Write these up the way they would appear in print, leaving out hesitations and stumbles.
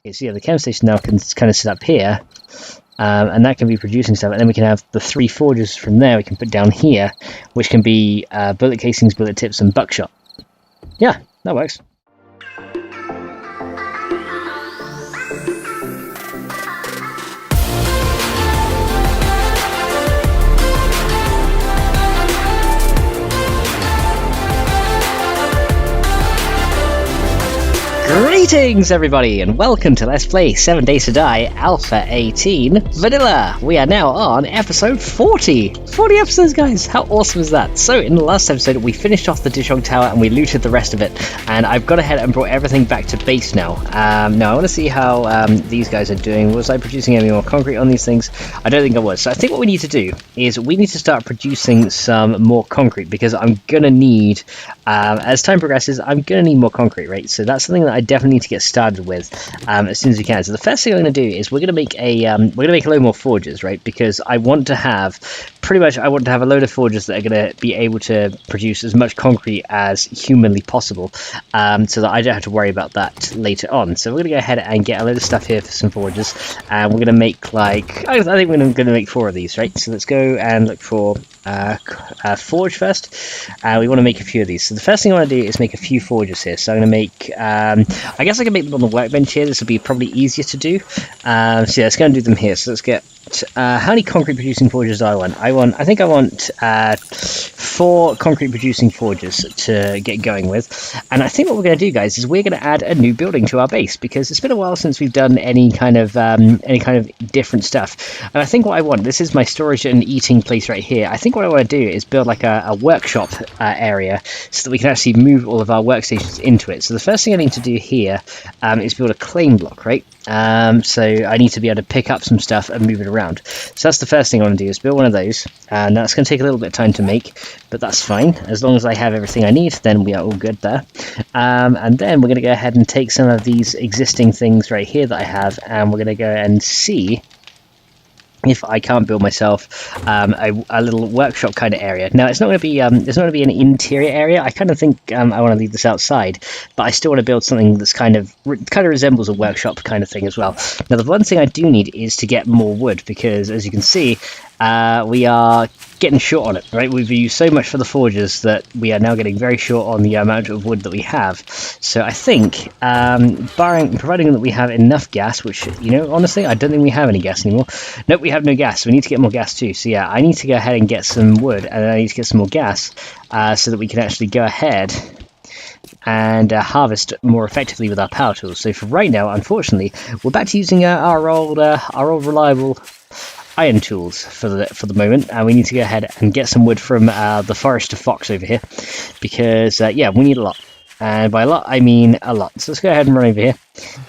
Okay, so yeah, the chem station now can kind of sit up here, and that can be producing stuff, and then we can have the 3 forges from there we can put down here, which can be bullet casings, bullet tips, and buckshot. Yeah, that works. Greetings everybody, and welcome to Let's Play 7 Days to Die Alpha 18 Vanilla. We are now on episode 40. 40 episodes, guys. How awesome is that? So in the last episode we finished off the Dishong Tower and we looted the rest of it, and I've gone ahead and brought everything back to base now. Now I want to see how these guys are doing. Was I producing any more concrete on these things? I don't think I was. So I think what we need to do is we need to start producing some more concrete, because I'm gonna need, as time progresses, I'm gonna need more concrete, right? So that's something that I definitely need to get started with as soon as we can. So the first thing I'm going to do is we're going to make a load more forges, right? Because I want to have a load of forges that are going to be able to produce as much concrete as humanly possible, so that I don't have to worry about that later on. So we're going to go ahead and get a load of stuff here for some forges, and we're going to make I think we're going to make 4 of these, right? So let's go and look for forge first. We want to make a few of these. So the first thing I want to do is make a few forges here. So I'm going to make, I guess I can make them on the workbench here. This will be probably easier to do. So yeah, let's go and do them here. So let's get, how many concrete producing forges do I want? I think I want 4 concrete producing forges to get going with. And I think what we're going to do, guys, is we're going to add a new building to our base, because it's been a while since we've done any kind of different stuff. And I think what I want, this is my storage and eating place right here. I think what I want to do is build like a workshop area, so that we can actually move all of our workstations into it. So the first thing I need to do here is build a claim block, right? So I need to be able to pick up some stuff and move it around. So that's the first thing I want to do, is build one of those. And that's going to take a little bit of time to make, but that's fine. As long as I have everything I need, then we are all good there. And then we're going to go ahead and take some of these existing things right here that I have, and we're going to go and see if I can't build myself a little workshop kind of area. Now it's not going to be an interior area. I kind of think I want to leave this outside, but I still want to build something that's kind of resembles a workshop kind of thing as well. Now the one thing I do need is to get more wood, because as you can see, we are getting short on it, right? We've used so much for the forges that we are now getting very short on the amount of wood that we have. So I think, providing that we have enough gas, which, you know, honestly, I don't think we have any gas anymore. Nope, we have no gas, so we need to get more gas too. So yeah, I need to go ahead and get some wood, and I need to get some more gas, so that we can actually go ahead and harvest more effectively with our power tools. So for right now, unfortunately, we're back to using our old reliable iron tools for the moment, and we need to go ahead and get some wood from the forest of Fox over here, because yeah, we need a lot, and by a lot I mean a lot. So let's go ahead and run over here,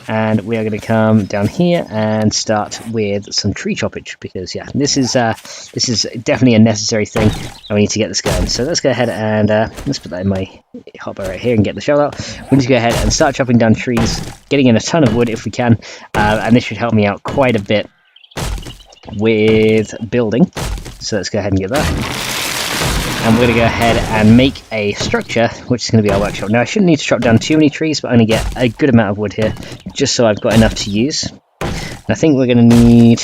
and we are going to come down here and start with some tree choppage, because yeah, this is definitely a necessary thing, and we need to get this going. So let's go ahead and let's put that in my hotbar right here and get the shovel out. We need to go ahead and start chopping down trees, getting in a ton of wood if we can, and this should help me out quite a bit with building. So let's go ahead and get that, and we're going to go ahead and make a structure, which is going to be our workshop. Now I shouldn't need to chop down too many trees, but I'm going to get a good amount of wood here, just so I've got enough to use. And I think we're going to need,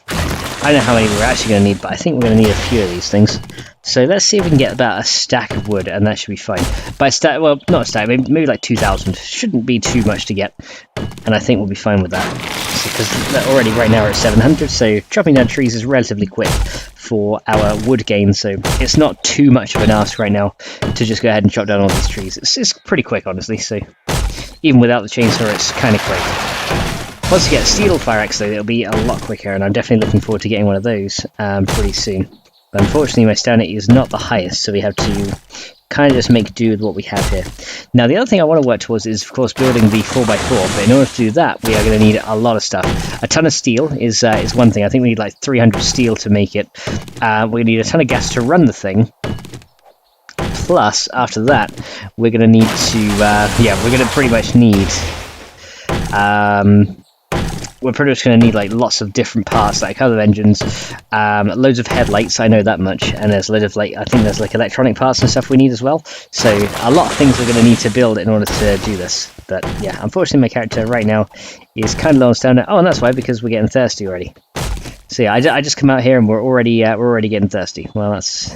I don't know how many we're actually going to need, but I think we're going to need a few of these things. So let's see if we can get about a stack of wood, and that should be fine. By stack, well, not a stack, maybe like 2,000. Shouldn't be too much to get, and I think we'll be fine with that. Because already right now we're at 700, so chopping down trees is relatively quick for our wood gain, so it's not too much of an ask right now to just go ahead and chop down all these trees. It's pretty quick, honestly, so even without the chainsaw, it's kind of quick. Once you get a steel fire axe, though, it'll be a lot quicker, and I'm definitely looking forward to getting one of those pretty soon. But unfortunately, my stamina is not the highest, so we have to kind of just make do with what we have here. Now, the other thing I want to work towards is, of course, building the 4x4, but in order to do that, we are going to need a lot of stuff. A ton of steel is one thing. I think we need like 300 steel to make it. We need a ton of gas to run the thing. Plus, after that, we're going to need to, yeah, we're going to pretty much need, we're pretty much going to need like lots of different parts, like other engines, loads of headlights, I know that much, and there's a load of like, I think there's like electronic parts and stuff we need as well. So a lot of things we're going to need to build in order to do this. But yeah, unfortunately my character right now is kind of low on stamina. Oh, and that's why, because we're getting thirsty already. So yeah, I just come out here and we're already getting thirsty. Well, that's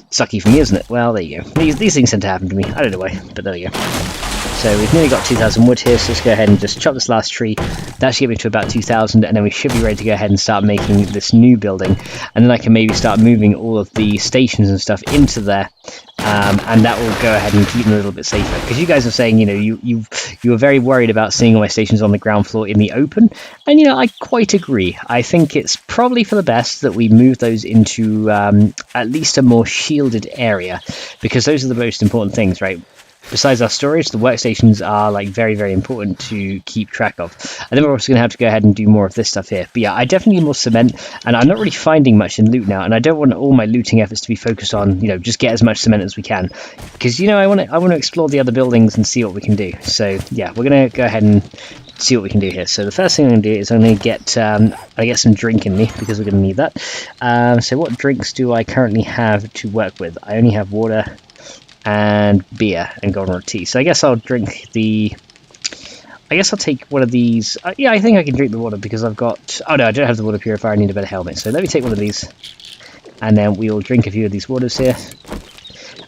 sucky for me, isn't it? Well, there you go. These things tend to happen to me. I don't know why, but there you go. So we've nearly got 2,000 wood here, so let's go ahead and just chop this last tree. That should get me to about 2,000, and then we should be ready to go ahead and start making this new building. And then I can maybe start moving all of the stations and stuff into there, and that will go ahead and keep them a little bit safer. Because you guys are saying, you know, you were very worried about seeing all my stations on the ground floor in the open, and you know, I quite agree. I think it's probably for the best that we move those into at least a more shielded area, because those are the most important things, right? Besides our storage, the workstations are like very, very important to keep track of. And then we're also going to have to go ahead and do more of this stuff here. But yeah, I definitely need more cement, and I'm not really finding much in loot now, and I don't want all my looting efforts to be focused on, you know, just get as much cement as we can, because you know, I want to explore the other buildings and see what we can do. So yeah, we're going to go ahead and see what we can do here. So the first thing I'm going to do is I'm going to get some drink in me, because we're going to need that. So what drinks do I currently have to work with? I only have water and beer and goldenrod tea. So I guess I'll drink the... I guess I'll take one of these. Yeah, I think I can drink the water because I've got... Oh no, I don't have the water purifier. I need a better helmet. So let me take one of these, and then we will drink a few of these waters here,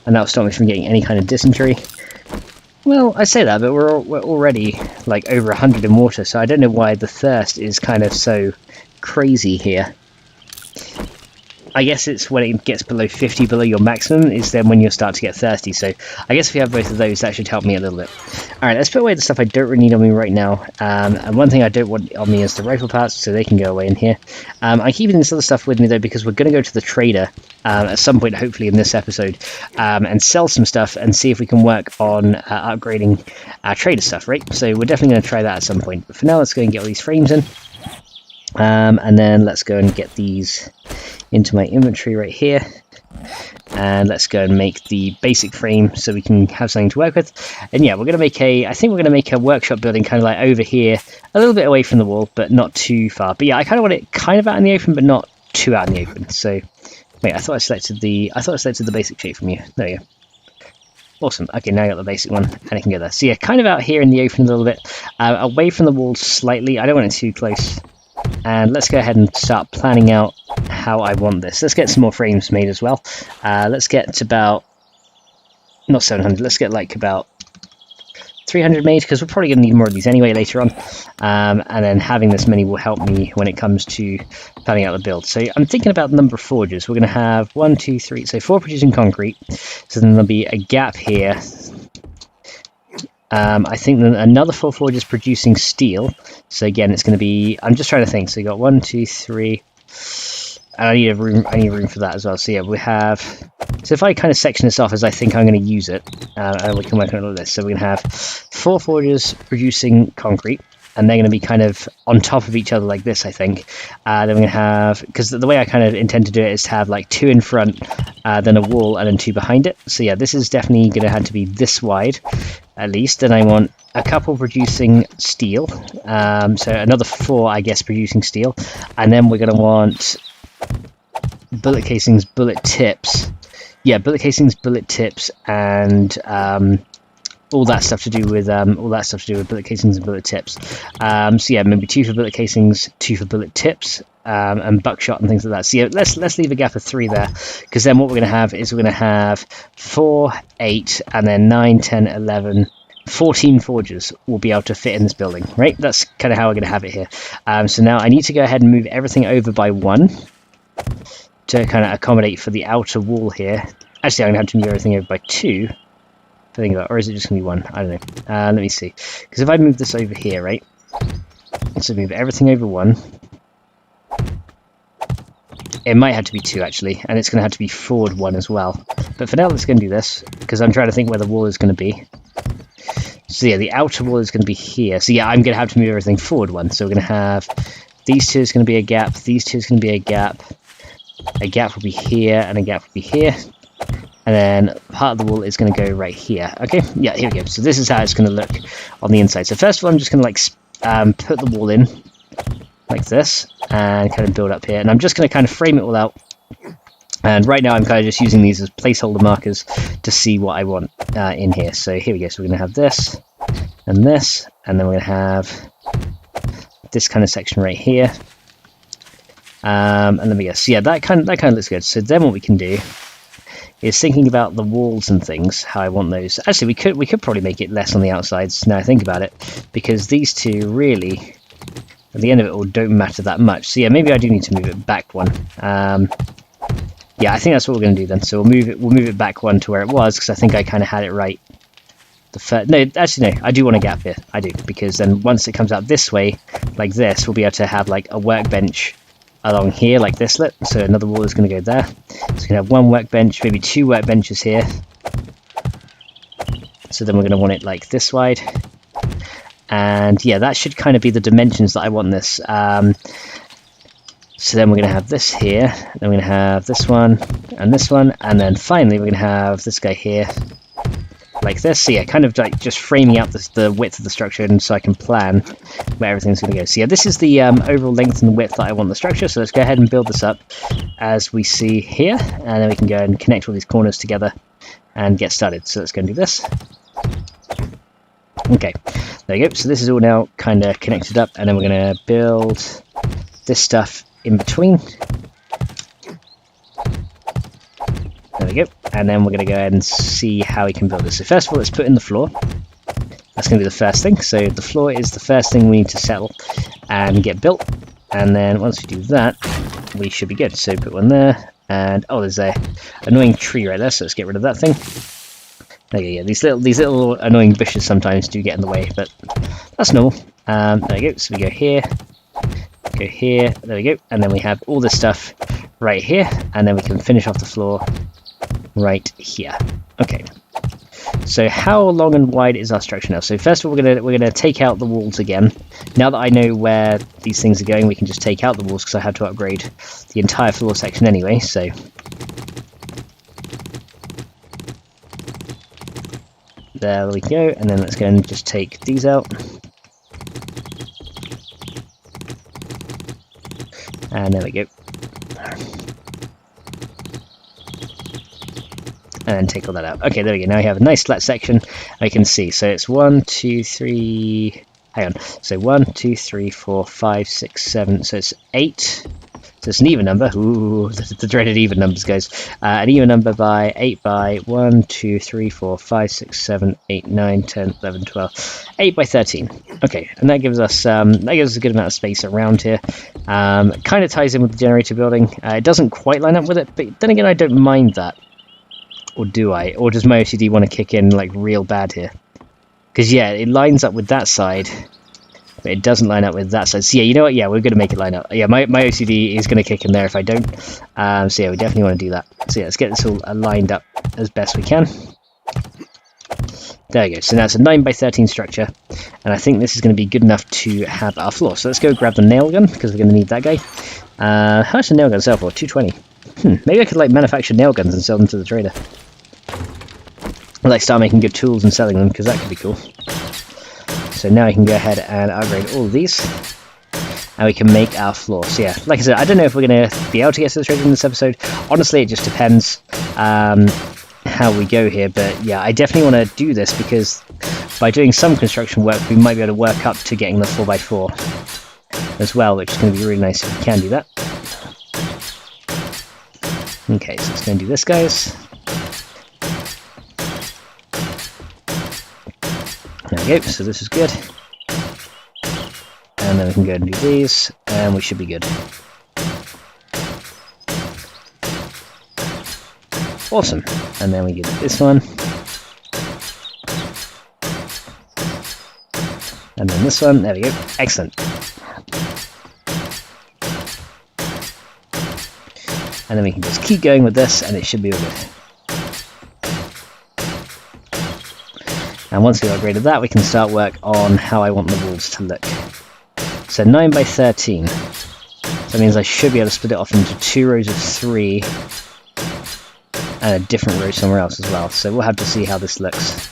and that'll stop me from getting any kind of dysentery. Well, I say that, but we're already like over 100 in water, so I don't know why the thirst is kind of so crazy here. I guess it's when it gets below 50, below your maximum, is then when you'll start to get thirsty. So I guess if you have both of those, that should help me a little bit. Alright, let's put away the stuff I don't really need on me right now. And one thing I don't want on me is the rifle parts, so they can go away in here. I'm keeping this other stuff with me though, because we're going to go to the trader at some point, hopefully in this episode, and sell some stuff and see if we can work on upgrading our trader stuff, right? So we're definitely going to try that at some point. But for now, let's go and get all these frames in. And then let's go and get these into my inventory right here, and let's go and make the basic frame so we can have something to work with. And yeah, we're going to make I think we're going to make a workshop building kind of like over here, a little bit away from the wall, but not too far. But yeah, I kind of want it kind of out in the open, but not too out in the open. So wait, I thought I selected the basic shape from you. There you go. Awesome. Okay, now I got the basic one, and it can go there. So yeah, kind of out here in the open a little bit, away from the wall slightly. I don't want it too close. And let's go ahead and start planning out how I want this. Let's get some more frames made as well. Let's get to about, not 700, let's get like about 300 made, because we're probably going to need more of these anyway later on. And then having this many will help me when it comes to planning out the build. So I'm thinking about the number of forges. We're going to have 1, 2, 3, so 4 producing concrete. So then there'll be a gap here. I think then another 4 forges producing steel. So again, it's going to be... I'm just trying to think. So you got 1, 2, 3... And I need room for that as well. So yeah, we have... So if I kind of section this off as I think I'm going to use it, and we can work on it like this. So we're going to have 4 forges producing concrete, and they're going to be kind of on top of each other like this, I think. Then we're going to have... Because the way I kind of intend to do it is to have like 2 in front, then a wall, and then 2 behind it. So yeah, this is definitely going to have to be this wide, at least. And I want a couple producing steel. So another 4, I guess, producing steel. And then we're going to want bullet casings, bullet tips. Yeah, bullet casings, bullet tips, and all that stuff to do with bullet casings and bullet tips. So yeah, maybe 2 for bullet casings, 2 for bullet tips, and buckshot and things like that. So yeah, let's leave a gap of 3 there, because then what we're going to have is we're going to have 4, 8, and then 9, 10, 11, 14 forges will be able to fit in this building, right? That's kind of how we're going to have it here. So now I need to go ahead and move everything over by 1 to kind of accommodate for the outer wall here. Actually, I'm going to have to move everything over by 2. Think about, or is it just going to be 1? I don't know. Let me see. Because if I move this over here, right? So move everything over 1. It might have to be 2 actually, and it's going to have to be forward 1 as well. But for now, let's go and do this, because I'm trying to think where the wall is going to be. So yeah, the outer wall is going to be here. So yeah, I'm going to have to move everything forward 1. So we're going to have these 2 is going to be a gap, these 2 is going to be a gap will be here, and a gap will be here. And then part of the wall is going to go right here. Okay, yeah, here we go. So this is how it's going to look on the inside. So first of all, I'm just going to like put the wall in like this and kind of build up here. And I'm just going to kind of frame it all out. And right now I'm kind of just using these as placeholder markers to see what I want in here. So here we go. So we're going to have this. and this, and then we're going to have this kind of section right here. And then we go. So yeah, that kind of looks good. So then what we can do is thinking about the walls and things, how I want those. Actually, we could probably make it less on the outsides now I think about it, because these two really, at the end of it all, don't matter that much. So yeah, maybe I do need to move it back one. Yeah, I think that's what we're going to do then. So we'll move it back one to where it was, because I think I kind of had it right. No, actually no, I do want a gap here. I do, because then once it comes out this way, like this, we'll be able to have like a workbench along here like this. So another wall is going to go there. So we're going to have one workbench, maybe two workbenches here. So then we're going to want it like this wide. And yeah, that should kind of be the dimensions that I want this. So then we're going to have this here, then we're going to have this one, and then finally we're going to have this guy here, like this. So yeah, kind of like just framing out the width of the structure, and so I can plan where everything's going to go. So yeah, this is the overall length and width that I want the structure. So let's go ahead and build this up as we see here, and then we can go and connect all these corners together and get started. So let's go and do this. Okay, there you go. So this is all now kind of connected up, and then we're going to build this stuff in between. There we go. And then we're going to go ahead and see how we can build this. So first of all, let's put in the floor. That's going to be the first thing. So the floor is the first thing we need to settle and get built. And then once we do that, we should be good. So put one there. And oh, there's a annoying tree right there. So let's get rid of that thing. There you go. Yeah, these little annoying bushes sometimes do get in the way, but that's normal. There we go. So we go here. Go here, there we go, and then we have all this stuff right here, and then we can finish off the floor right here. Okay, so how long and wide is our structure now? So first of all, we're gonna take out the walls again. Now that I know where these things are going, we can just take out the walls, because I have to upgrade the entire floor section anyway. So there we go, and then let's go and just take these out. And there we go. And then take all that out. Okay, there we go. Now we have a nice flat section. I can see. So it's 1, 2, 3. Hang on. So 1, 2, 3, 4, 5, 6, 7. So it's 8. So it's an even number. Ooh, the dreaded even numbers, guys. An even number by 8 by 1, 2, 3, 4, 5, 6, 7, 8, 9, 10, 11, 12. 8 by 13. Okay, and that gives us a good amount of space around here. Kind of ties in with the generator building. It doesn't quite line up with it, but then again, I don't mind that. Or do I? Or does my OCD want to kick in like real bad here? Because yeah, it lines up with that side, but it doesn't line up with that side. So yeah, you know what? Yeah, we're going to make it line up. Yeah, my OCD is going to kick in there if I don't. So yeah, we definitely want to do that. So yeah, let's get this all lined up as best we can. There we go. So now it's a 9 by 13 structure, and I think this is going to be good enough to have our floor. So let's go grab the nail gun, because we're going to need that guy. How much the nail gun sell for? 220. Maybe I could like manufacture nail guns and sell them to the trader. Like start making good tools and selling them, because that could be cool. So now I can go ahead and upgrade all of these, and we can make our floor. So yeah, like I said, I don't know if we're going to be able to get to the trader in this episode. Honestly, it just depends how we go here, but yeah, I definitely want to do this, because by doing some construction work, we might be able to work up to getting the 4x4 as well, which is going to be really nice if we can do that. Okay, so let's go and do this, guys. There we go, so this is good. And then we can go and do these, and we should be good. Awesome. And then we get this one. And then this one. There we go. Excellent. And then we can just keep going with this, and it should be all good. And once we've upgraded that, we can start work on how I want the walls to look. So 9 by 13. That means I should be able to split it off into 2 rows of 3 and a different row somewhere else as well. So we'll have to see how this looks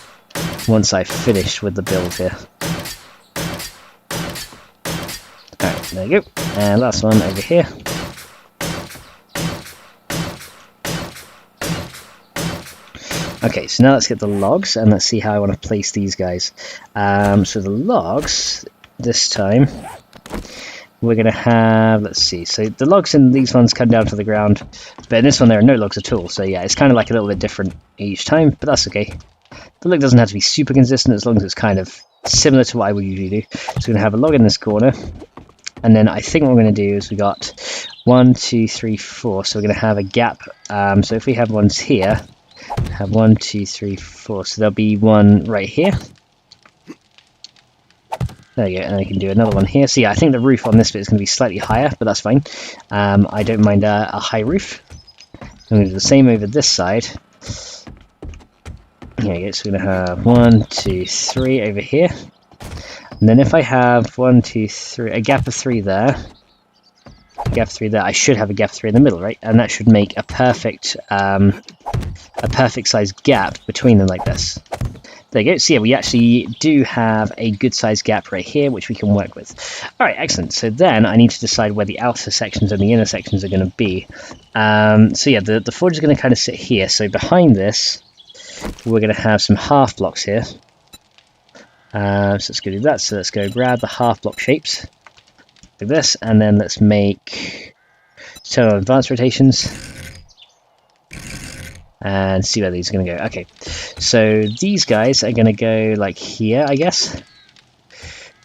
once I've finished with the build here. Alright, there you go. And last one over here. Okay, so now let's get the logs and let's see how I want to place these guys. So the logs this time we're going to have, let's see, so the logs in these ones come down to the ground, but in this one there are no logs at all. So yeah, it's kind of like a little bit different each time, but that's okay. The look doesn't have to be super consistent as long as it's kind of similar to what I would usually do. So we're going to have a log in this corner, and then I think what we're going to do is we got 1, 2, 3, 4. So we're going to have a gap. So if we have ones here, have 1, 2, 3, 4. So there'll be one right here. There you go, and I can do another one here. So yeah, I think the roof on this bit is going to be slightly higher, but that's fine. I don't mind a high roof. I'm going to do the same over this side. There you go, so we're going to have 1, 2, 3 over here. And then if I have 1, 2, 3, a gap of 3 there, a gap of 3 there, I should have a gap of 3 in the middle, right? And that should make a perfect sized gap between them like this. There you go. So yeah, we actually do have a good sized gap right here, which we can work with. All right, excellent. So then I need to decide where the outer sections and the inner sections are going to be. So yeah, the forge is going to kind of sit here. So behind this, we're going to have some half blocks here. So let's go do that. So let's go grab the half block shapes like this, and then let's make turn on advanced rotations and see where these are going to go. Okay, so these guys are going to go like here, I guess.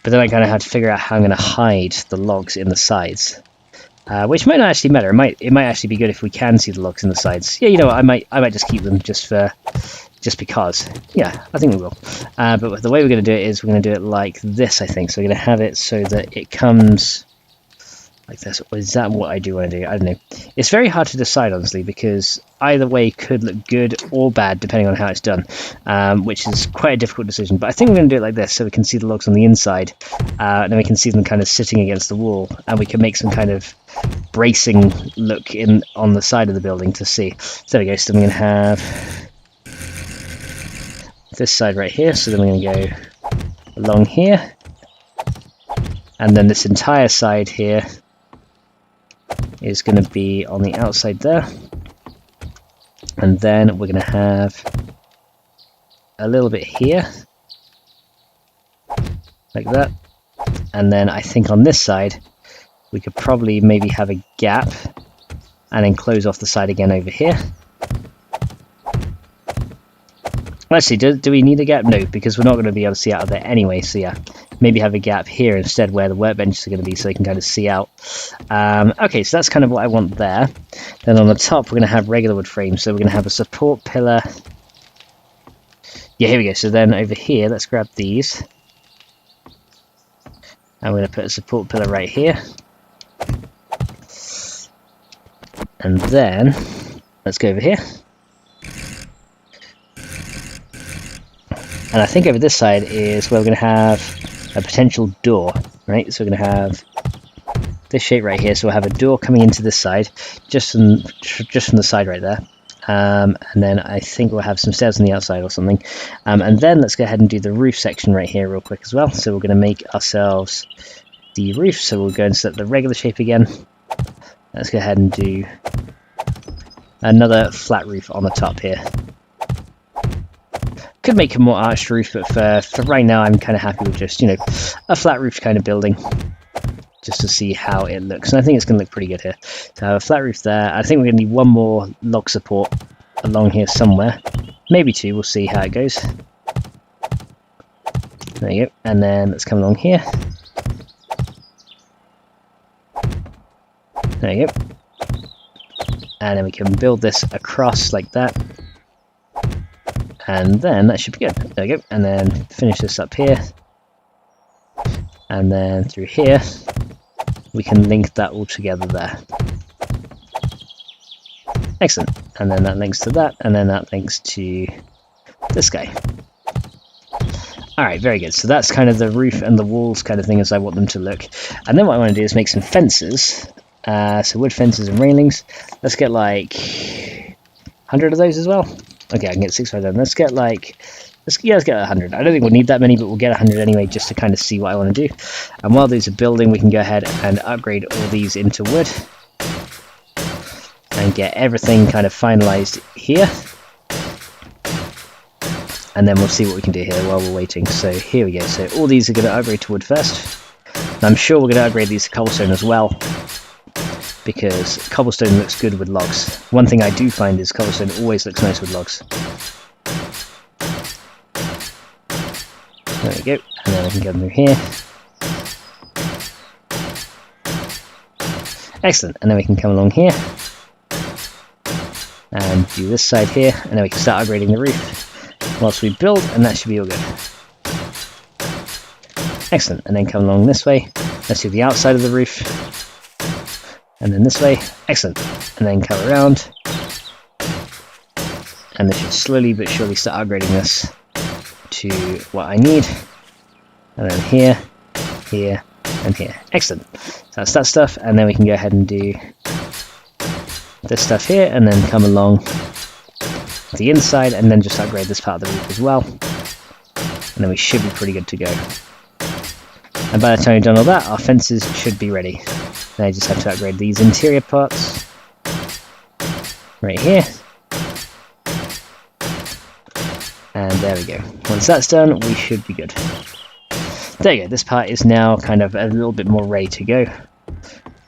But then I kind of have to figure out how I'm going to hide the logs in the sides, which might not actually matter. It might actually be good if we can see the logs in the sides. Yeah, you know what? I might just keep them just because. Yeah, I think we will. But the way we're going to do it is we're going to do it like this, I think. So we're going to have it so that it comes like this. Or is that what I do want to do? I don't know. It's very hard to decide, honestly, because either way could look good or bad depending on how it's done, which is quite a difficult decision. But I think we're going to do it like this so we can see the logs on the inside, and then we can see them kind of sitting against the wall, and we can make some kind of bracing look on the side of the building to see. So there we go. So then we're going to have this side right here, so then we're going to go along here, and then this entire side here is going to be on the outside there, and then we're going to have a little bit here like that, and then I think on this side we could probably maybe have a gap and then close off the side again over here. Actually, do we need a gap? No, because we're not going to be able to see out of there anyway. So yeah, maybe have a gap here instead where the workbenches are going to be, so they can kind of see out. Okay, so that's kind of what I want there. Then on the top, we're going to have regular wood frames. So we're going to have a support pillar. Yeah, here we go. So then over here, let's grab these. And we're going to put a support pillar right here. And then, let's go over here. And I think over this side is where we're going to have a potential door, right? So we're going to have this shape right here. So we'll have a door coming into this side, just from the side right there. And then I think we'll have some stairs on the outside or something. And then let's go ahead and do the roof section right here real quick as well. So we're going to make ourselves the roof. So we'll go and set the regular shape again. Let's go ahead and do another flat roof on the top here. Could make a more arched roof, but for right now I'm kind of happy with just, you know, a flat roof kind of building, just to see how it looks. And I think it's going to look pretty good here. So I have a flat roof there. I think we're going to need one more log support along here somewhere, maybe two. We'll see how it goes. There you go. And then let's come along here. There you go. And then we can build this across like that. And then that should be good. There we go. And then finish this up here. And then through here, we can link that all together there. Excellent. And then that links to that. And then that links to this guy. Alright, very good. So that's kind of the roof and the walls kind of thing as I want them to look. And then what I want to do is make some fences. So wood fences and railings. Let's get like 100 of those as well. Okay, I can get 6 by them. Let's get like, let's get 100. I don't think we'll need that many, but we'll get 100 anyway, just to kind of see what I want to do. And while these are building, we can go ahead and upgrade all these into wood and get everything kind of finalized here. and then we'll see what we can do here while we're waiting. So here we go. So all these are going to upgrade to wood first. And I'm sure we're going to upgrade these to cobblestone as well, because cobblestone looks good with logs. One thing I do find is cobblestone always looks nice with logs. There we go, and then we can go through here. Excellent, and then we can come along here and do this side here, and then we can start upgrading the roof whilst we build, and that should be all good. Excellent, and then come along this way. Let's do the outside of the roof, and then this way. Excellent, and then come around, and this should slowly but surely start upgrading this to what I need, and then here, here, and here. Excellent. So that's that stuff, and then we can go ahead and do this stuff here, and then come along the inside, and then just upgrade this part of the roof as well, and then we should be pretty good to go. And by the time we've done all that, our fences should be ready. Then I just have to upgrade these interior parts right here. And there we go. Once that's done, we should be good. There you go. This part is now kind of a little bit more ready to go.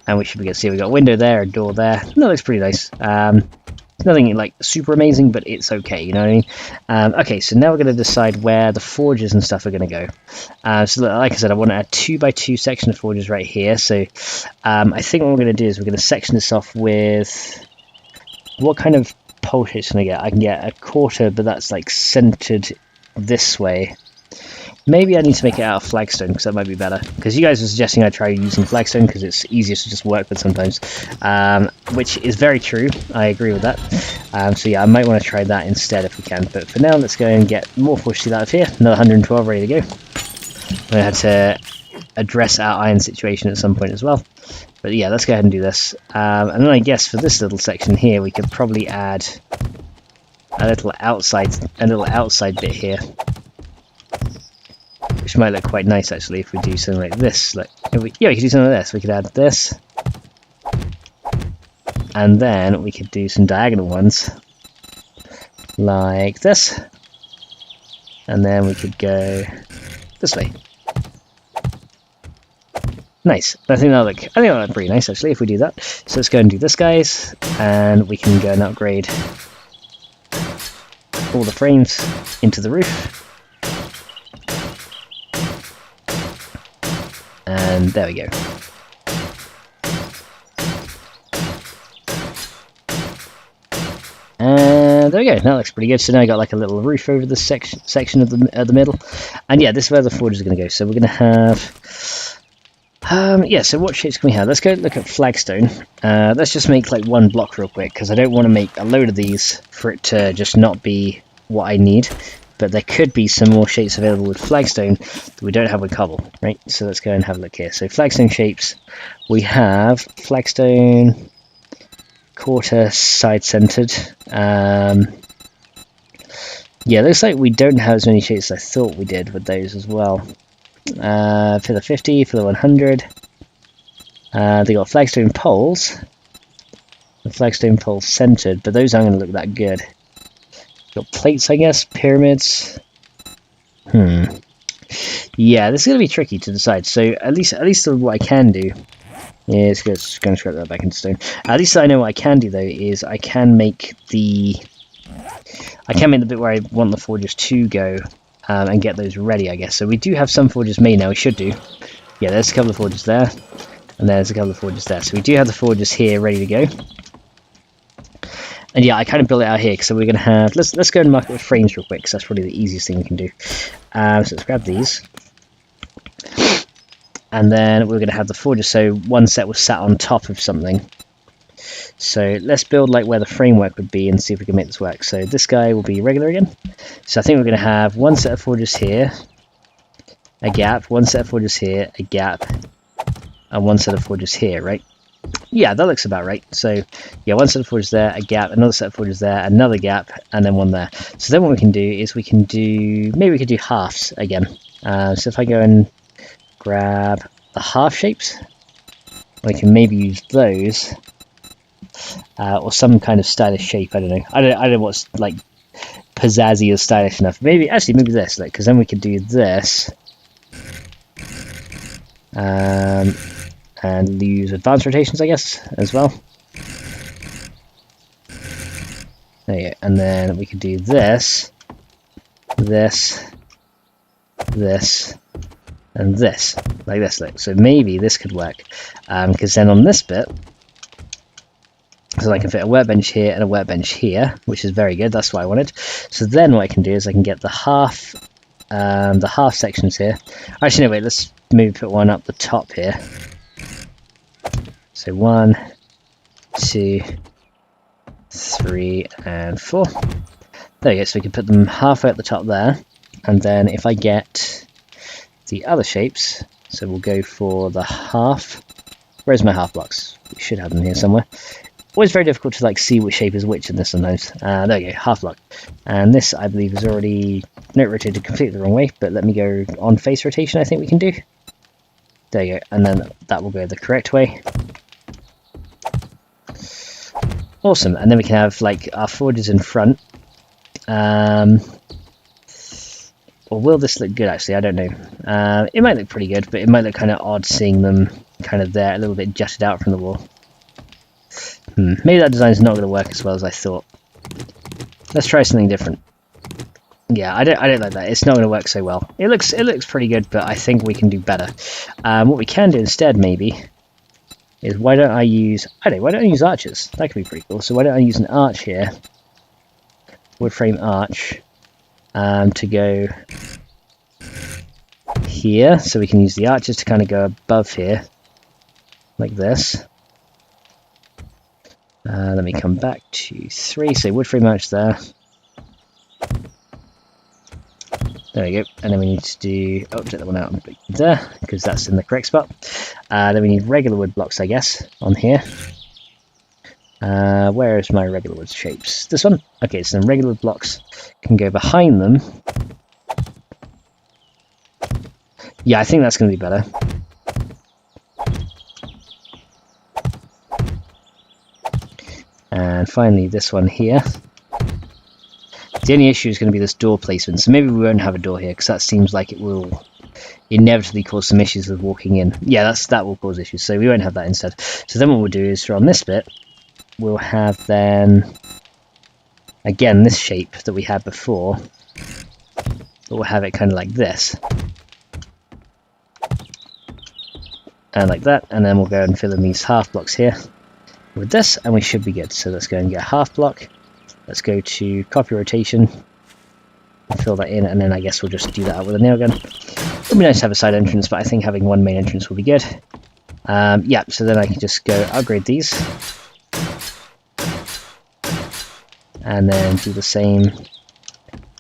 And we should be good. See, we've got a window there, a door there. That looks pretty nice. It's nothing like super amazing, but it's okay, you know what I mean? Okay, so now we're going to decide where the forges and stuff are going to go. So like I said, I want to add 2x2 section of forges right here. So I think what we're going to do is we're going to section this off with... What kind of pole shapes can I get? I can get a quarter, but that's like centered this way. Maybe I need to make it out of flagstone, because that might be better. Because you guys were suggesting I try using flagstone because it's easier to just work with sometimes. Which is very true. I agree with that. So yeah, I might want to try that instead if we can. But for now, let's go and get more forge steel out of here. Another 112 ready to go. I'm going to have to address our iron situation at some point as well. But yeah, let's go ahead and do this. And then I guess for this little section here, we could probably add a little outside bit here. Which might look quite nice actually if we do something like this. We could do something like this. We could add this, and then we could do some diagonal ones like this, and then we could go this way. Nice. I think that'll look pretty nice actually if we do that. So let's go and do this, guys, and we can go and upgrade all the frames into the roof. And there we go. And there we go. That looks pretty good. So now I got like a little roof over this section of the middle. And yeah, this is where the forge is going to go. So we're going to have... yeah, so what shapes can we have? Let's go look at flagstone. Let's just make like one block real quick, because I don't want to make a load of these for it to just not be what I need. But there could be some more shapes available with flagstone that we don't have with cobble, right? So let's go and have a look here. So flagstone shapes, we have flagstone quarter side centered. Yeah, looks like we don't have as many shapes as I thought we did with those as well. For the 50, for the 100, they got flagstone poles. The flagstone poles centered, but those aren't going to look that good. Got plates, I guess, pyramids. Yeah, this is going to be tricky to decide. So at least what I can do is just going to scrap that back into stone. At least I know what I can do though is I can make the bit where I want the forges to go and get those ready, I guess. So we do have some forges made now. We should do. Yeah, there's a couple of forges there, and there's a couple of forges there. So we do have the forges here ready to go. And yeah, I kind of built it out here, so we're going to have... Let's go and mark it with frames real quick, because that's probably the easiest thing we can do. So let's grab these. And then we're going to have the forges, so one set was sat on top of something. So let's build like where the framework would be and see if we can make this work. So this guy will be regular again. So I think we're going to have one set of forges here, a gap, one set of forges here, a gap, and one set of forges here, right? Yeah, that looks about right. So yeah, one set of forges there, a gap, another set of forges there, another gap, and then one there. So then what we can do is maybe we could do halves again. So if I go and grab the half shapes, we can maybe use those, or some kind of stylish shape. I don't know. I don't know what's like pizzazzy or stylish enough. Maybe this, like, because then we could do this. And use advanced rotations, I guess, as well. There you go. And then we could do this, this, this, and this, like this. Like, so maybe this could work, because then on this bit, so I can fit a workbench here and a workbench here, which is very good. That's what I wanted. So then what I can do is I can get the half sections here. Actually, no, wait. Let's maybe put one up the top here. So 1, 2, 3, and 4. There you go. So we can put them halfway at the top there, and then if I get the other shapes, so we'll go for the half. Where's my half blocks? We should have them here somewhere. Always very difficult to like see which shape is which in this sometimes. There you go, half block. And this, I believe, is already rotated completely the wrong way, but let me go on face rotation, I think we can do. There you go, and then that will go the correct way. Awesome, and then we can have like our forges in front. Or will this look good actually? I don't know. It might look pretty good, but it might look kind of odd seeing them kind of there, a little bit jutted out from the wall. Maybe that design is not going to work as well as I thought. Let's try something different. Yeah, I don't like that. It's not going to work so well. It looks pretty good, but I think we can do better. What we can do instead maybe is why don't I use arches? That could be pretty cool. So why don't I use an arch here, wood frame arch, to go here, so we can use the arches to kind of go above here, like this. Let me come back to 3, so wood frame arch there. There we go, and then we need to do, take that one out and put it there, because that's in the correct spot. Then we need regular wood blocks, I guess, on here. Where is my regular wood shapes? This one? Okay, so then regular wood blocks can go behind them. Yeah, I think that's going to be better. And finally this one here. The only issue is going to be this door placement, so maybe we won't have a door here, because that seems like it will inevitably cause some issues with walking in. Yeah, that will cause issues, so we won't have that instead. So then what we'll do is, on this bit, we'll have then, again, this shape that we had before, but we'll have it kind of like this. And like that, and then we'll go and fill in these half blocks here with this, and we should be good. So let's go and get a half block. Let's go to copy rotation, and fill that in, and then I guess we'll just do that out with a nail gun. It would be nice to have a side entrance, but I think having one main entrance will be good. Yeah, so then I can just go upgrade these, and then do the same.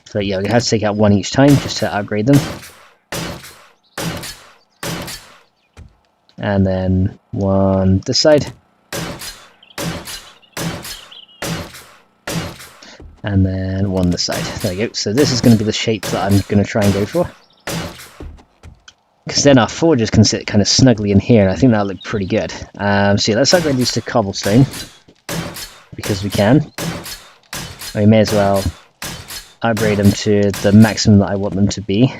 So yeah, we're gonna have to take out one each time just to upgrade them. And then one this side. And then one this side. There we go. So this is going to be the shape that I'm going to try and go for. Because then our forges can sit kind of snugly in here, and I think that'll look pretty good. So yeah, let's upgrade these to cobblestone, because we can. We may as well upgrade them to the maximum that I want them to be.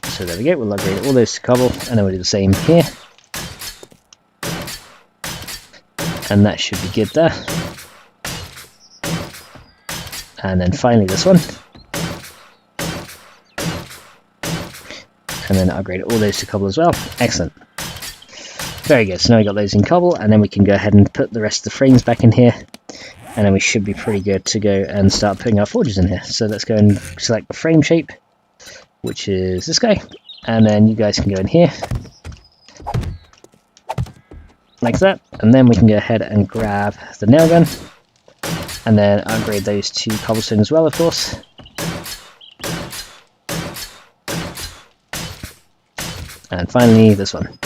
So there we go, we'll upgrade all those to cobble, and then we'll do the same here. And that should be good there. And then finally this one. And then upgrade all those to cobble as well. Excellent. Very good, so now we got those in cobble, and then we can go ahead and put the rest of the frames back in here. And then we should be pretty good to go and start putting our forges in here. So let's go and select the frame shape, which is this guy. And then you guys can go in here. Like that, and then we can go ahead and grab the nail gun, and then upgrade those to cobblestone as well, of course. And finally this one.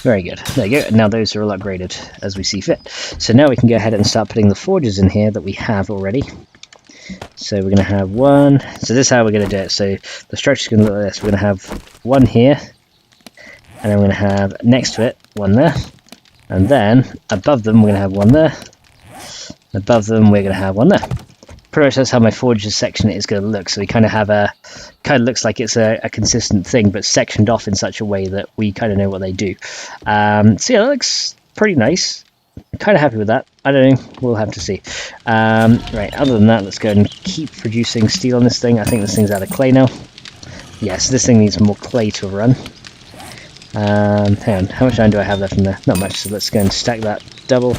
Very good. There you go. Now those are all upgraded as we see fit. So now we can go ahead and start putting the forges in here that we have already. So we're going to have one, so this is how we're going to do it. So the structure is going to look like this. We're going to have one here, And then we're going to have next to it one there, and then above them we're going to have one there. Above them we're going to have one there. Pretty much that's how my forges section is going to look. So we kind of have looks like it's a consistent thing, but sectioned off in such a way that we kind of know what they do. So yeah, that looks pretty nice. Kind of happy with that. I don't know, we'll have to see. Right, other than that, let's go and keep producing steel on this thing. I think this thing's out of clay now. Yes, this thing needs more clay to run. Hang on, how much iron do I have left in there? Not much, so let's go and stack that double.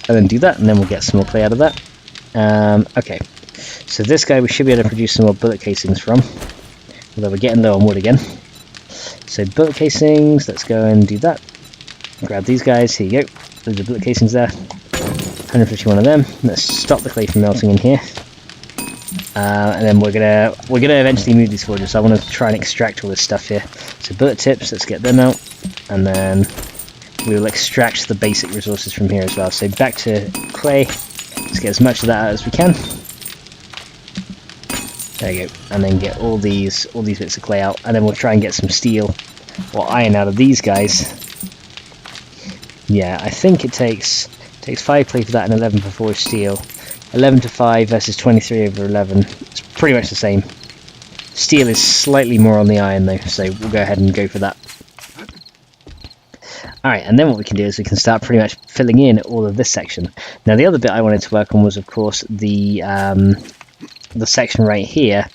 And then do that, and then we'll get some more clay out of that. Okay, so this guy we should be able to produce some more bullet casings from. Although we're getting low on wood again. So bullet casings, let's go and do that. Grab these guys, here you go. There's the bullet casings there. 151 of them. Let's stop the clay from melting in here. And then we're gonna eventually move these forges, so I want to try and extract all this stuff here. So bullet tips, let's get them out, and then we will extract the basic resources from here as well. So back to clay, let's get as much of that out as we can. There you go, and then get all these bits of clay out, and then we'll try and get some steel or iron out of these guys. Yeah, I think it takes 5 clay for that and 11 for forged steel. 11 to 5 versus 23 over 11. It's pretty much the same. Steel is slightly more on the iron though, so we'll go ahead and go for that. Alright, and then what we can do is we can start pretty much filling in all of this section. Now the other bit I wanted to work on was of course the section right here,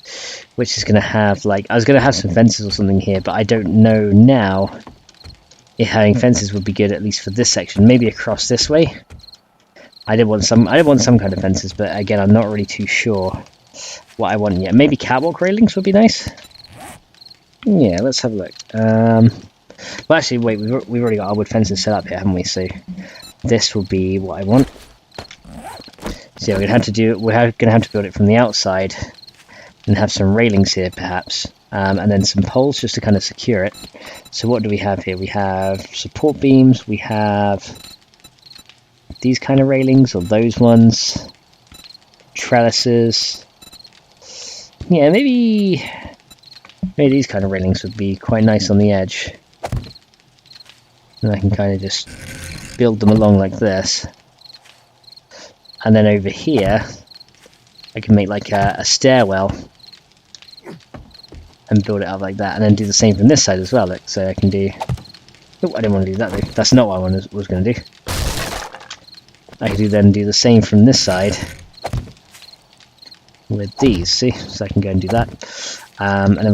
which is going to have I was going to have some fences or something here, but I don't know now if having fences would be good, at least for this section. Maybe across this way. I did want some kind of fences, but again, I'm not really too sure what I want yet. Maybe catwalk railings would be nice. Yeah, let's have a look. Well, actually, wait, we've already got our wood fences set up here, haven't we? So this will be what I want. So yeah, we're gonna have to build it from the outside and have some railings here, perhaps, and then some poles just to kind of secure it. So what do we have here? We have support beams. We have these kind of railings, or those ones, trellises. Yeah, maybe these kind of railings would be quite nice on the edge, and I can kind of just build them along like this, and then over here I can make like a stairwell and build it up like that, and then do the same from this side as well. Look, so I can do, oh, I didn't want to do that though. That's not what I was going to do. I could then do the same from this side with these, see? So I can go and do that, and then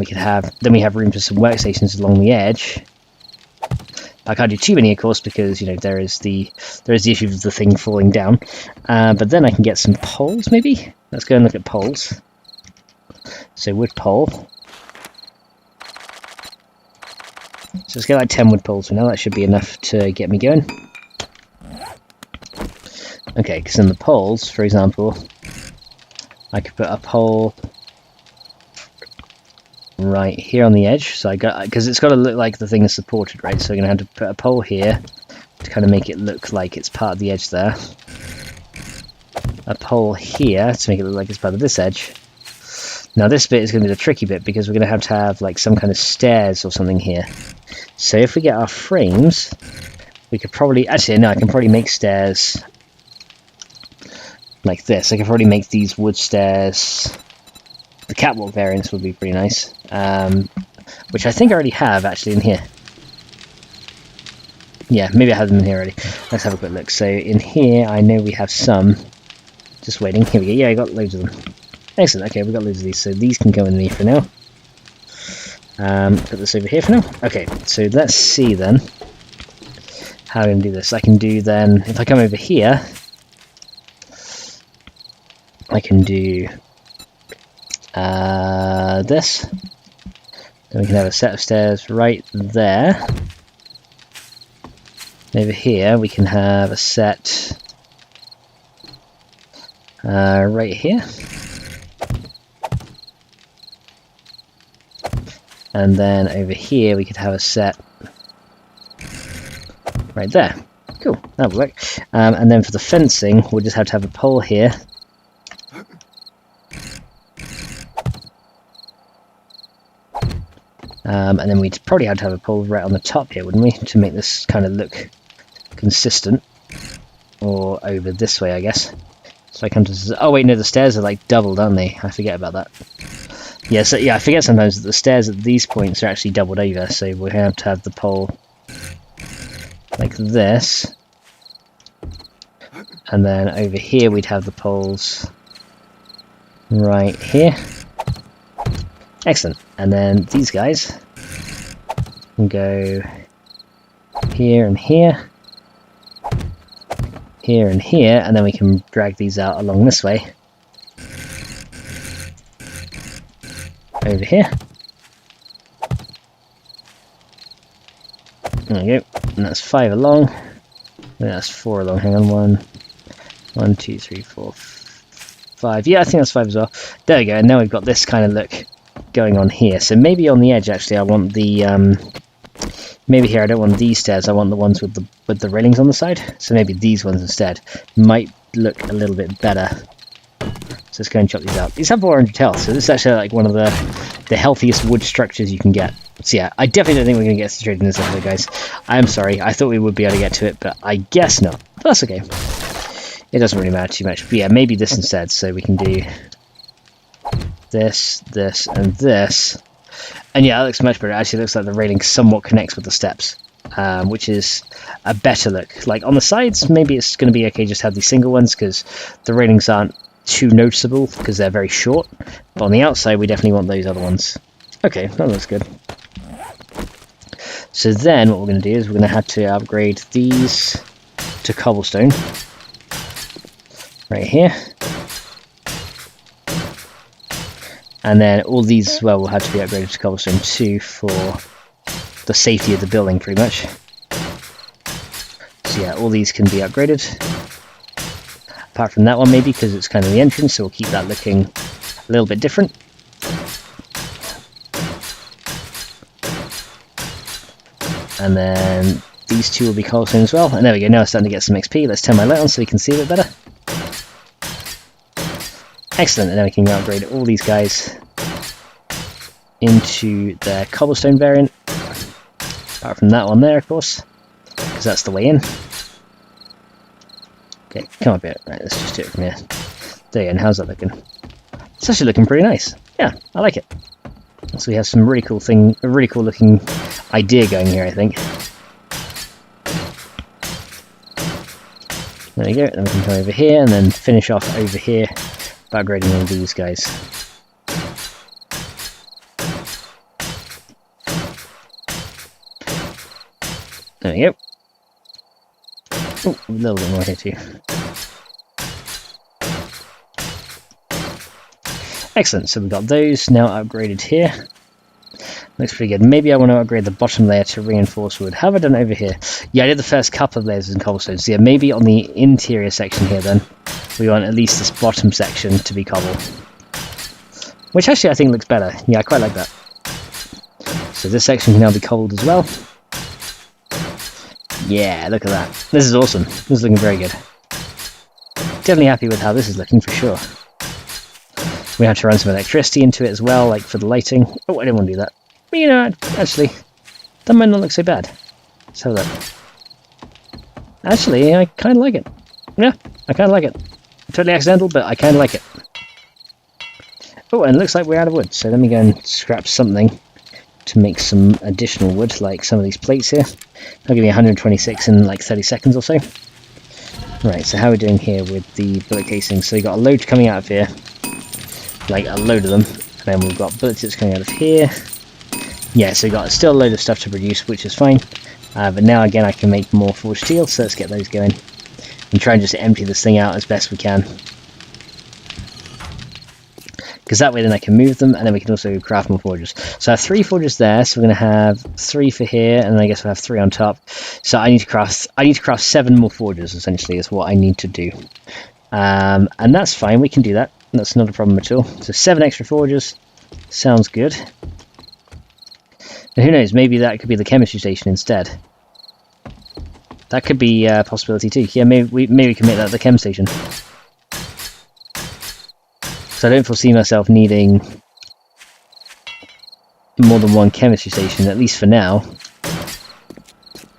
we have room for some workstations along the edge. I can't do too many, of course, because you know there is the issue of the thing falling down. But then I can get some poles, maybe. Let's go and look at poles. So wood pole. So let's get like 10 wood poles for now. That should be enough to get me going. Okay, because in the poles, for example, I could put a pole right here on the edge. So because it's got to look like the thing is supported, right? So we're going to have to put a pole here to kind of make it look like it's part of the edge there. A pole here to make it look like it's part of this edge. Now this bit is going to be the tricky bit, because we're going to have like some kind of stairs or something here. So if we get our frames, we could probably, actually no, I can probably make stairs like this. I can probably make these wood stairs. The catwalk variants would be pretty nice, which I think I already have actually in here. Yeah, maybe I have them in here already. Let's have a quick look. So in here, I know we have some. Just waiting. Here we go. Yeah, I got loads of them. Excellent. Okay, we've got loads of these. So these can go in there for now. Put this over here for now. Okay, so let's see then how I'm going to do this. I can do then, if I come over here, I can do this. Then we can have a set of stairs right there. Over here we can have a set right here. And then over here we could have a set right there. Cool, that'll work. And then for the fencing, we'll just have to have a pole here. And then we'd probably have to have a pole right on the top here, wouldn't we, to make this kind of look consistent. Or over this way, I guess. So I come to... Oh wait, no, the stairs are like doubled, aren't they? I forget about that. Yeah, so yeah, I forget sometimes that the stairs at these points are actually doubled over, so we have to have the pole like this. And then over here we'd have the poles right here. Excellent. And then these guys can go here and here. Here and here, and then we can drag these out along this way. Over here. There we go. And that's 5 along. And that's 4 along. Hang on, 1, 2, 3, 4, 5. Yeah, I think that's 5 as well. There we go. And now we've got this kind of look going on here. So maybe on the edge, actually, I want the maybe here I don't want these stairs. I want the ones with the railings on the side. So maybe these ones instead might look a little bit better. So let's go and chop these out. These have 400 health, so this is actually like one of the healthiest wood structures you can get. So yeah, I definitely don't think we're going to get situated in this episode, guys. I'm sorry, I thought we would be able to get to it, but I guess not. But that's okay. It doesn't really matter too much. But yeah, maybe this instead, so we can do this, this, and this. And yeah, that looks much better. It actually looks like the railing somewhat connects with the steps, which is a better look. Like on the sides, maybe it's going to be okay just have these single ones, because the railings aren't too noticeable because they're very short, but on the outside we definitely want those other ones. Okay, that looks good. So then what we're going to do is we're going to have to upgrade these to cobblestone right here, and then all these as well will have to be upgraded to cobblestone too for the safety of the building pretty much. So yeah, all these can be upgraded. Apart from that one maybe, because it's kind of the entrance, so we'll keep that looking a little bit different. And then these two will be cobblestone as well. And there we go, now it's starting to get some XP. Let's turn my light on so we can see a bit better. Excellent, and then we can upgrade all these guys into their cobblestone variant. Apart from that one there, of course, because that's the way in. Okay, come up here. Right, let's just do it from here. There you go, and how's that looking? It's actually looking pretty nice. Yeah, I like it. So we have some really cool thing, a really cool looking idea going here, I think. There we go, then we can come over here and then finish off over here by upgrading all these guys. There we go. Oh, a little bit more here too. Excellent, so we've got those now upgraded here. Looks pretty good. Maybe I want to upgrade the bottom layer to reinforced wood. How have I done over here? Yeah, I did the first couple of layers in cobblestone. So yeah, maybe on the interior section here then, we want at least this bottom section to be cobble. Which actually I think looks better. Yeah, I quite like that. So this section can now be cobbled as well. Yeah, look at that. This is awesome. This is looking very good. Definitely happy with how this is looking for sure. We have to run some electricity into it as well, like for the lighting. Oh, I didn't want to do that. But you know, actually, that might not look so bad. Let's have that. Actually, I kind of like it. Yeah, I kind of like it. Totally accidental, but I kind of like it. Oh, and it looks like we're out of wood, so let me go and scrap something to make some additional wood, like some of these plates here. That'll give me 126 in like 30 seconds or so. Right, so how are we doing here with the bullet casings? So we've got a load coming out of here, like a load of them, and then we've got bullet tips coming out of here. Yeah, so we've got still a load of stuff to produce, which is fine. But now again I can make more forged steel, so let's get those going. And try and just empty this thing out as best we can. Because that way then I can move them, and then we can also craft more forges. So I have 3 forges there, so we're going to have 3 for here, and then I guess we'll have 3 on top. So I need to craft 7 more forges, essentially, is what I need to do. And that's fine, we can do that. That's not a problem at all. So 7 extra forges, sounds good. And who knows, maybe that could be the chemistry station instead. That could be a possibility too. Yeah, maybe we can make that the chem station. So I don't foresee myself needing more than one chemistry station, at least for now.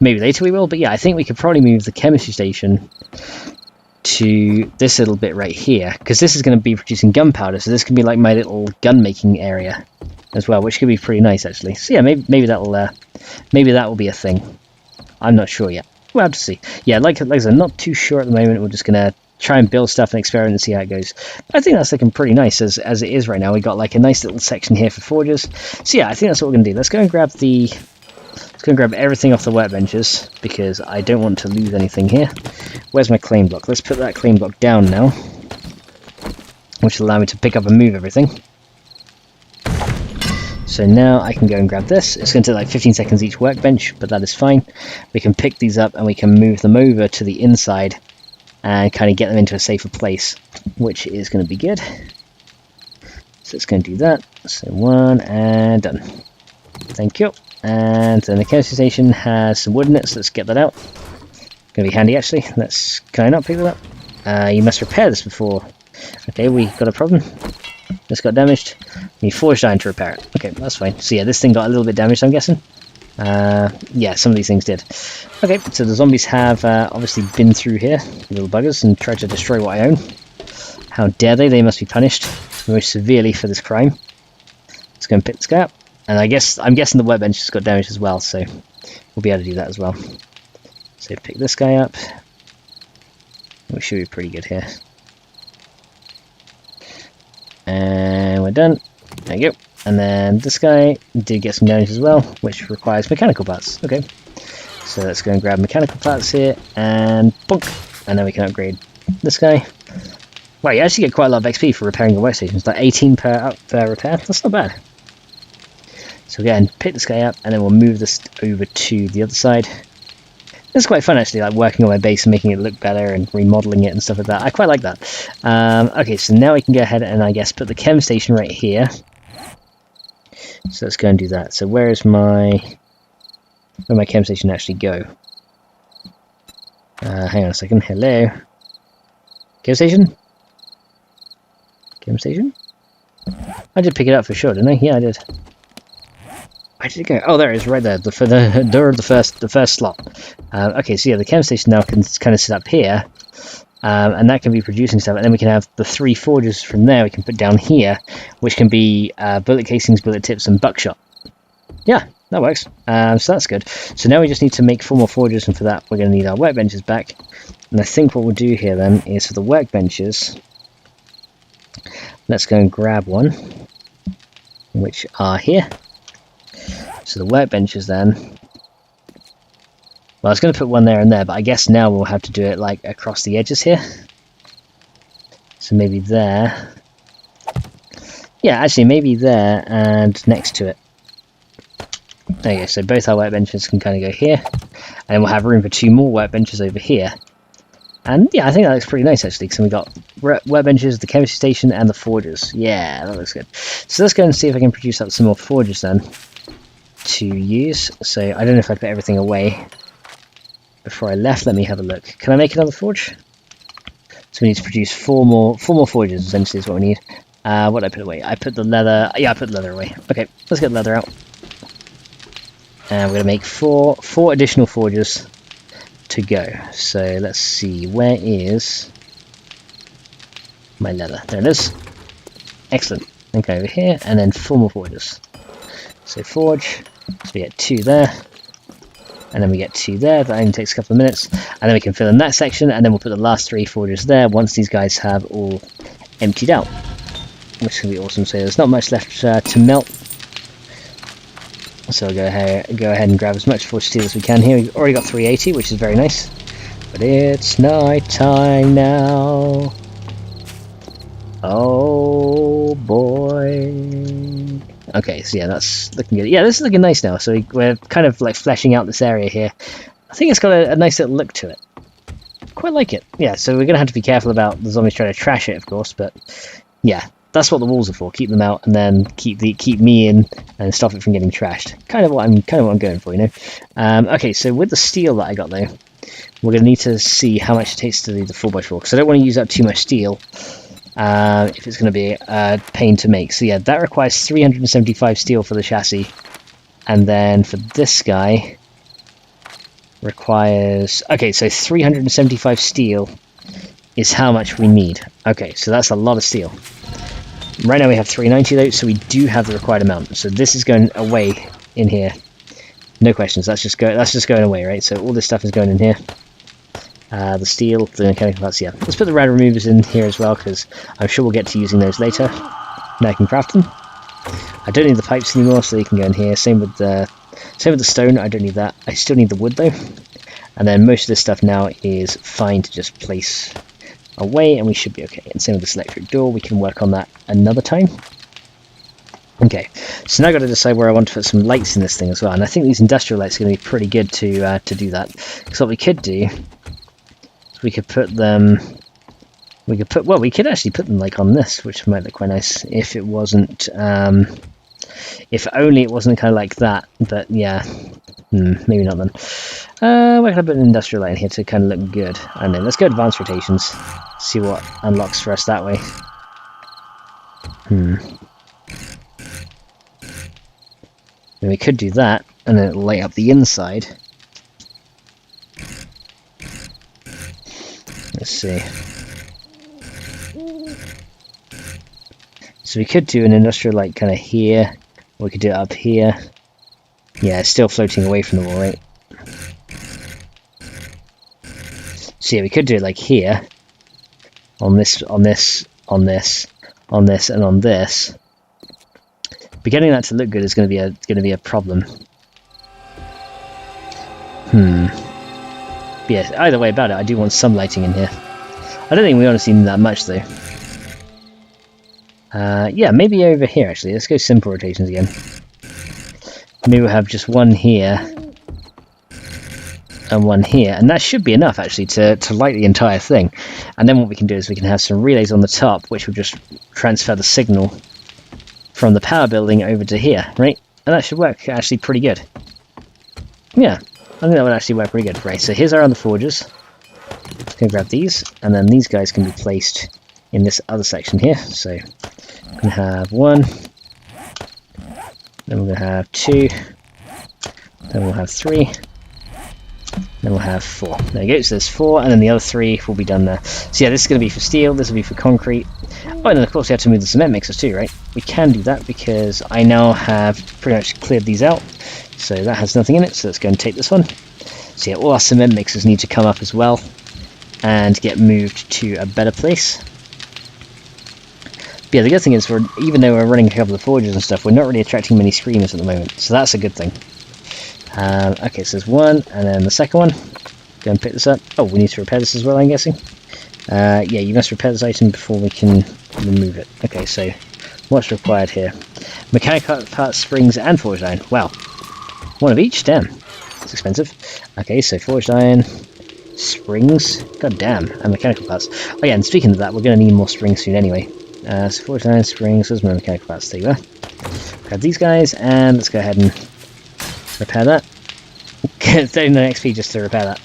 Maybe later we will, but yeah, I think we could probably move the chemistry station to this little bit right here, because this is going to be producing gunpowder, so this can be like my little gun making area as well, which could be pretty nice actually. So yeah, maybe that will be a thing. I'm not sure yet. We'll have to see. Yeah, like I said, I'm not too sure at the moment. We're just gonna try and build stuff and experiment and see how it goes. I think that's looking pretty nice as it is right now. We got like a nice little section here for forges. So yeah, I think that's what we're gonna do. Let's go and grab everything off the workbenches, because I don't want to lose anything here. Where's my claim block? Let's put that claim block down now, which will allow me to pick up and move everything. So now I can go and grab this. It's going to take like 15 seconds each workbench, but that is fine. We can pick these up and we can move them over to the inside and kind of get them into a safer place, which is going to be good. So it's going to do that. So one and done. Thank you. And then the chemistry station has some wood in it, so let's get that out. Going to be handy actually. Can I not pick that up? You must repair this before. Okay, we got a problem. This got damaged. We need forged iron to repair it. Okay, that's fine. So yeah, this thing got a little bit damaged, I'm guessing. Yeah, some of these things did. Okay, so the zombies have obviously been through here, little buggers, and tried to destroy what I own. How dare they? They must be punished most severely for this crime. Let's go and pick this guy up. And I'm guessing the workbench has got damaged as well, so we'll be able to do that as well. So pick this guy up. We should be pretty good here. And we're done. There you go. And then this guy did get some damage as well, which requires mechanical parts. Okay. So let's go and grab mechanical parts here, and bonk. And then we can upgrade this guy. Wow, you actually get quite a lot of XP for repairing your workstations. Like 18 per repair. That's not bad. So again, pick this guy up, and then we'll move this over to the other side. It's quite fun actually, like working on my base and making it look better and remodeling it and stuff like that. I quite like that. Okay, so now we can go ahead and I guess put the chem station right here. So let's go and do that. So where'd my chem station actually go? Hang on a second. Hello. Chem station? Chem station? I did pick it up for sure, didn't I? Yeah, I did. Where did it go? Oh, there it is, right there. The first slot. Okay, so yeah, the chem station now can kind of sit up here, and that can be producing stuff. And then we can have the 3 forges from there. We can put down here, which can be bullet casings, bullet tips, and buckshot. Yeah, that works. So that's good. So now we just need to make 4 more forges, and for that we're going to need our workbenches back. And I think what we'll do here then is for the workbenches, let's go and grab one, which are here. So the workbenches then, well, I was going to put one there and there, but I guess now we'll have to do it like across the edges here. So maybe there. Yeah, actually maybe there and next to it. There you go, so both our workbenches can kind of go here, and then we'll have room for 2 more workbenches over here. And yeah, I think that looks pretty nice actually, because we've got workbenches, the chemistry station, and the forges. Yeah, that looks good. So let's go and see if I can produce up some more forges then to use. So I don't know if I put everything away before I left. Let me have a look. Can I make another forge? So we need to produce 4 more forges essentially is what we need. What did I put away? I put the leather. Yeah, I put the leather away. Okay, let's get the leather out. And we're going to make 4 additional forges to go. So let's see, where is my leather? There it is. Excellent. Okay, over here, and then 4 more forges. So forge. So we get 2 there, and then we get 2 there. That only takes a couple of minutes, and then we can fill in that section, and then we'll put the last 3 forges there once these guys have all emptied out, which is going to be awesome. So there's not much left to melt. So we'll go ahead and grab as much forge steel as we can here. We've already got 380, which is very nice. But it's night time now. Oh boy. Okay, so yeah, that's looking good. Yeah, this is looking nice now. So we're kind of like fleshing out this area here. I think it's got a nice little look to it. Quite like it. Yeah, so we're going to have to be careful about the zombies trying to trash it, of course. But yeah, that's what the walls are for. Keep them out, and then keep me in, and stop it from getting trashed. Kind of what I'm going for, you know. Okay, so with the steel that I got though, we're going to need to see how much it takes to do the 4x4, because I don't want to use up too much steel. if it's going to be a pain to make. So yeah, that requires 375 steel for the chassis, and then for this guy requires, okay, so 375 steel is how much we need. Okay, so that's a lot of steel. Right now we have 390 though, so we do have the required amount. So this is going away in here. No questions. That's just going away, right? So all this stuff is going in here. The steel, the mechanical parts, yeah. Let's put the rad removers in here as well, because I'm sure we'll get to using those later. Now I can craft them. I don't need the pipes anymore, so they can go in here. Same with the stone. I don't need that. I still need the wood though. And then most of this stuff now is fine to just place away, and we should be okay. And same with this electric door. We can work on that another time. Okay, so now I've got to decide where I want to put some lights in this thing as well. And I think these industrial lights are going to be pretty good to do that. Because what we could do, we could put them. We could actually put them like on this, which might look quite nice if it wasn't. If only it wasn't kind of like that. But yeah, maybe not then. Where can I put an industrial light in here to kind of look good? I don't know. Let's go advanced rotations. See what unlocks for us that way. And we could do that, and then it'll light up the inside. Let's see. So we could do an industrial light kind of here, or we could do it up here. Yeah, it's still floating away from the wall, right? So yeah, we could do it like here, on this, on this, on this, on this, and on this. But getting that to look good is going to be a problem. Yeah, either way about it, I do want some lighting in here. I don't think we honestly need that much though. Yeah, maybe over here actually. Let's go simple rotations again. Maybe we'll have just one here and one here, and that should be enough actually to light the entire thing. And then what we can do is we can have some relays on the top, which will just transfer the signal from the power building over to here, right? And that should work actually pretty good. Yeah, I think that would actually work pretty good. Right, so here's our other forges. Let's go grab these, and then these guys can be placed in this other section here. So we're going to have one, then we're going to have two, then we'll have three, then we'll have four. There you go, so there's four, and then the other three will be done there. So yeah, this is going to be for steel, this will be for concrete. Oh, and then of course we have to move the cement mixers too, right? We can do that because I now have pretty much cleared these out. So that has nothing in it, so let's go and take this one. So yeah, all our cement mixers need to come up as well and get moved to a better place. But yeah, the good thing is, even though we're running a couple of forges and stuff, we're not really attracting many screamers at the moment, so that's a good thing. Okay, so there's one, and then the second one. Go and pick this up. Oh, we need to repair this as well, I'm guessing. Yeah, you must repair this item before we can remove it. Okay, so what's required here? Mechanical parts, springs, and forged iron. Wow. One of each? Damn. It's expensive. Okay, so forged iron, springs, god damn, and mechanical parts. Oh yeah, and speaking of that, we're going to need more springs soon anyway. So forged iron, springs, there's my mechanical parts. There you are. Grab these guys, and let's go ahead and repair that. 39 XP just to repair that.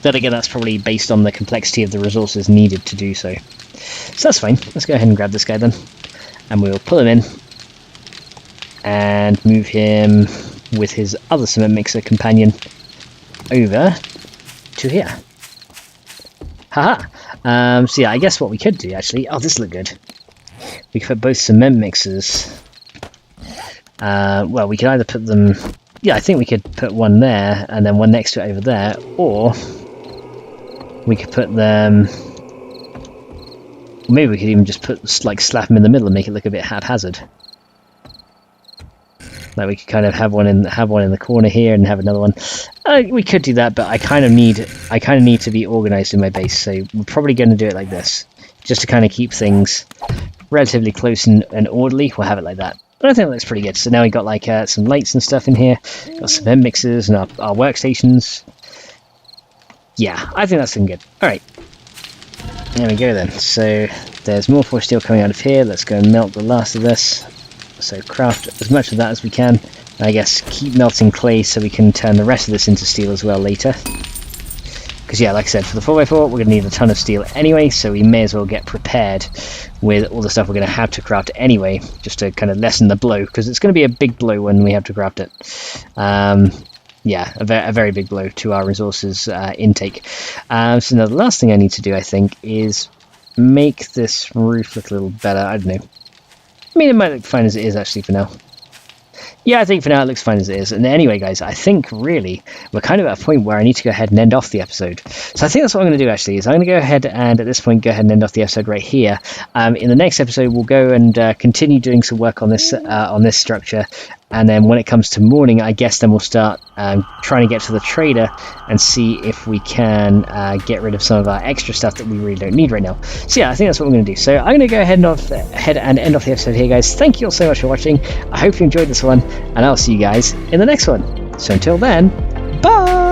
Then again, that's probably based on the complexity of the resources needed to do so. So that's fine. Let's go ahead and grab this guy then. And we'll pull him in. And move him with his other cement mixer companion over to here. Haha! So yeah, I guess what we could do actually... Oh, this looked good. We could put both cement mixers... well, we could either put them... Yeah, I think we could put one there, and then one next to it over there, or... we could put them... Maybe we could even just put, like, slap them in the middle and make it look a bit haphazard. Like we could kind of have one in the corner here and have another one. We could do that, but I kind of need to be organised in my base, so we're probably going to do it like this, just to kind of keep things relatively close and orderly. We'll have it like that. But I think that looks pretty good. So now we got like some lights and stuff in here, got some cement mixers and our workstations. Yeah, I think that's looking good. All right, there we go then. So there's more forged steel coming out of here. Let's go and melt the last of this. So craft as much of that as we can. I guess keep melting clay so we can turn the rest of this into steel as well later. Because Because yeah, like I said, for the 4x4 we're going to need a ton of steel anyway, so we may as well get prepared with all the stuff we're going to have to craft anyway, just to kind of lessen the blow, because it's going to be a big blow when we have to craft it. Yeah, a very big blow to our resources intake. So now the last thing I need to do, I think, is make this roof look a little better. I don't know. I mean, it might look fine as it is, actually, for now. Yeah, I think for now it looks fine as it is. And anyway, guys, I think really we're kind of at a point where I need to go ahead and end off the episode. So I think that's what I'm going to do, actually, is I'm going to go ahead and at this point go ahead and end off the episode right here. In the next episode, we'll go and continue doing some work on this structure. And then when it comes to morning, I guess then we'll start trying to get to the trader and see if we can get rid of some of our extra stuff that we really don't need right now. So yeah, I think that's what I'm going to do. So I'm going to go ahead and end off the episode here, guys. Thank you all so much for watching. I hope you enjoyed this one, and I'll see you guys in the next one. So until then, bye!